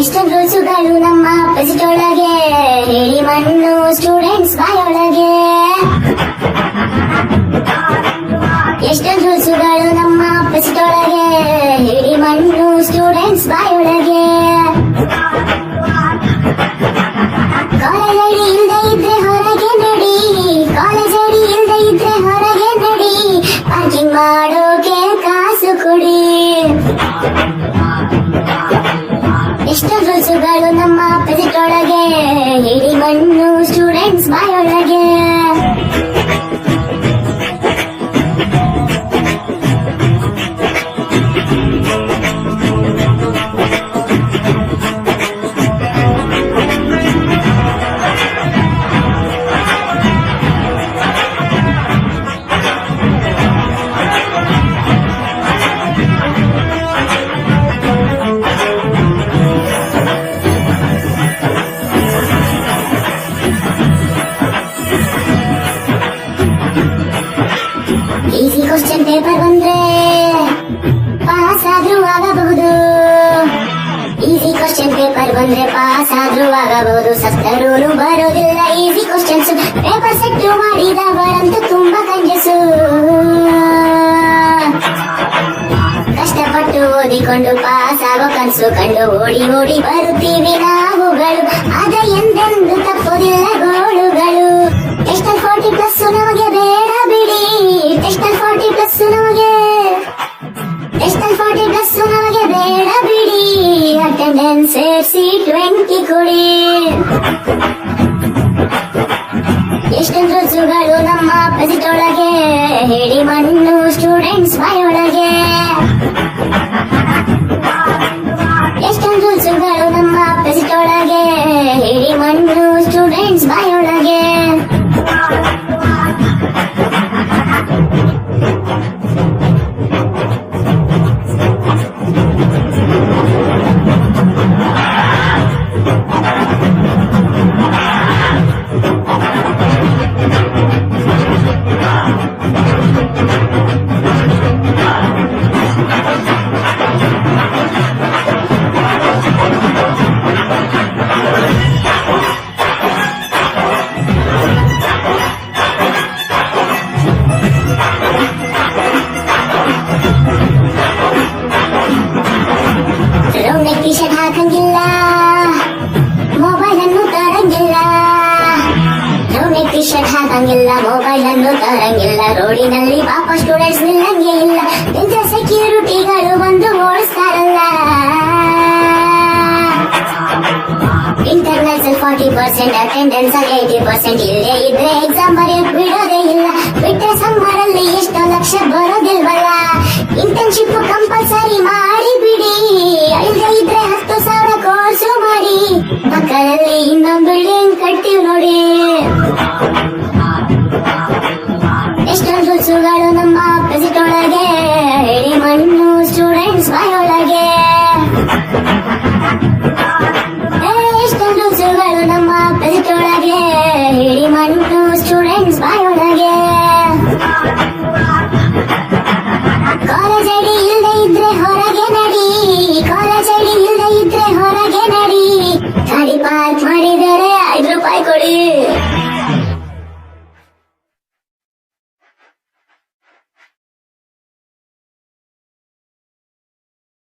ಎಷ್ಟೊಂದು ರೂಲ್ಸುಗಳು ನಮ್ಮ ಪ್ರೆಸಿಟ್ ಒಳಗೆ ಹೇಳಿ ಮಣ್ಣು ಸ್ಟೂಡೆಂಟ್ಸ್ ಬಾಯೊಳಗೆ. ಎಷ್ಟೊಂದು ರೂಲ್ಸುಗಳು ನಮ್ಮ ಪ್ರೆಸಿಟ್ ಒಳಗೆ ಹೇಳಿ ಮಣ್ಣು ಸ್ಟೂಡೆಂಟ್ಸ್ ಬಾಯೊಳಗೆ. ಕಾಲೇಜ್ ಐಡಿ ಇಲ್ದೆ ಇದ್ರೆ ಹೊರಗೆ ನಡಿ, ಕಾಲೇಜ್ ಐಡಿ ಇಲ್ದೆ ಇದ್ರೆ ಹೊರಗೆ ನಡಿ, ಪಾರ್ಕಿಂಗ್ ಮಾಡೋಕೆ ಕಾಸು ಕೊಡಿ. ಎಷ್ಟೊಂದು ರೂಲ್ಸುಗಳು ನಮ್ಮ ಪ್ರೆಸಿಟ್ ಒಳಗೆ ಹೇಳಿ ಮಣ್ಣು ಸ್ಟೂಡೆಂಟ್ಸ್ ಬಾಯೊಳಗೆ. ಈಸಿ ಕ್ವಶನ್ ಪೇಪರ್ ಬಂದ್ರೆ ಪಾಸ್ ಆದ್ರೂ ಆಗಬಹುದು, ಈಸಿ ಕ್ವಶನ್ ಪೇಪರ್ ಬಂದ್ರೆ ಪಾಸ್ ಆದ್ರೂ ಆಗಬಹುದು, ಸತ್ತರೂ ಬರೋದಿಲ್ಲ ಈಸಿ ಕ್ವಶನ್ಸ್. ಪೇಪರ್ ಸೆಟ್ ಮಾಡಿದವರಂತೂ ತುಂಬಾ ಕಂಜಸು, ಕಷ್ಟಪಟ್ಟು ಓದಿಕೊಂಡು ಪಾಸ್ ಆಗೋ ಕನ್ಸು ಕಂಡು ಓಡಿ ಓಡಿ ಬರುತ್ತೀವಿ ನಾವುಗಳು, ಆದ ಎಂದೆಂದು ತಪ್ಪೋದಿಲ್ಲ ಗೋಳುಗಳು. ಟೆಸ್ಟಲ್ 40+ ನಮಗೆ ಬೇಡ ಬಿಡಿ, ಟೆಸ್ಟಲ್ 40+ ನಮಗೆ, ಟೆಸ್ಟಲ್ 40+ ನಮಗೆ ಬೇಡ ಬಿಡಿ, ಅಟೆಂಡೆನ್ಸ್ ಸೇರಿಸಿ 20 ಕೊಡಿ. ಎಷ್ಟೊಂದು ರೂಲ್ಸುಗಳು ನಮ್ಮ ಪ್ರೆಸಿಟ್ ಒಳಗೆ ಹೇಳಿ ಮಣ್ಣು ಸ್ಟೂಡೆಂಟ್ಸ್ ಬಾಯೊಳಗೆ. ಎಷ್ಟೊಂದು ರೂಲ್ಸುಗಳು ನಮ್ಮ ಪ್ರೆಸಿಟ್ ಒಳಗೆ ಹೇಳಿ ಮಣ್ಣು ಸ್ಟೂಡೆಂಟ್ಸ್ ಬಾಯೊಳಗೆ. ಟಿ ಶರ್ಟ್ ಹಾಕಂಗಿಲ್ಲ, ಮೊಬೈಲ್ ಅನ್ನು ತರಂಗಿಲ್ಲ, ಟಿ ಶರ್ಟ್ ಹಾಕಂಗಿಲ್ಲ, ಮೊಬೈಲ್ ಅನ್ನು ತರಂಗಿಲ್ಲ, ರೋಡಿನಲ್ಲಿ ಪಾಪ ಸ್ಟೂಡೆಂಟ್ಸ್ ನಿಲ್ಲಂಗೆ ಇಲ್ಲ, ಇಂಥ ಸೆಕ್ಯೂರಿಟಿಗಳು ಬಂದು ಓಡಿಸ್ತಾರಲ್ಲ. ಇಂಟರ್ನಲ್ಸ್ 40%, ಅಟೆಂಡೆನ್ಸ್ 80%, ಇಲ್ಲೇ ಇದ್ರೆ ಎಕ್ಸಾಮ್ ಬರೆಯಕ್ ಬಿಡೋದೇ ಇಲ್ಲ, ಬಿಟ್ಟರೆ ಸಮ್ಮರಲ್ಲಿ ಎಷ್ಟೋ ಲಕ್ಷ ಬರೋದಿಲ್ವಲ್ಲ. ಇಂಟರ್ನ್ಶಿಪ್ ಕಂಪಲ್ಸರಿ ಮಾಡಿ ಬಿಡಿ, ಇಲ್ಲದೆ ಇದ್ರೆ 10,000 ಕೋರ್ಸು ಮಾಡಿ, ಮಕ್ಕಳಲ್ಲಿ ಇನ್ನೊಂದು ಬಿಲ್ಡಿಂಗ್ ಕಟ್ತೀವಿ ನೋಡಿ. ಎಷ್ಟೊಂದು ರೂಲ್ಸುಗಳು ನಮ್ಮ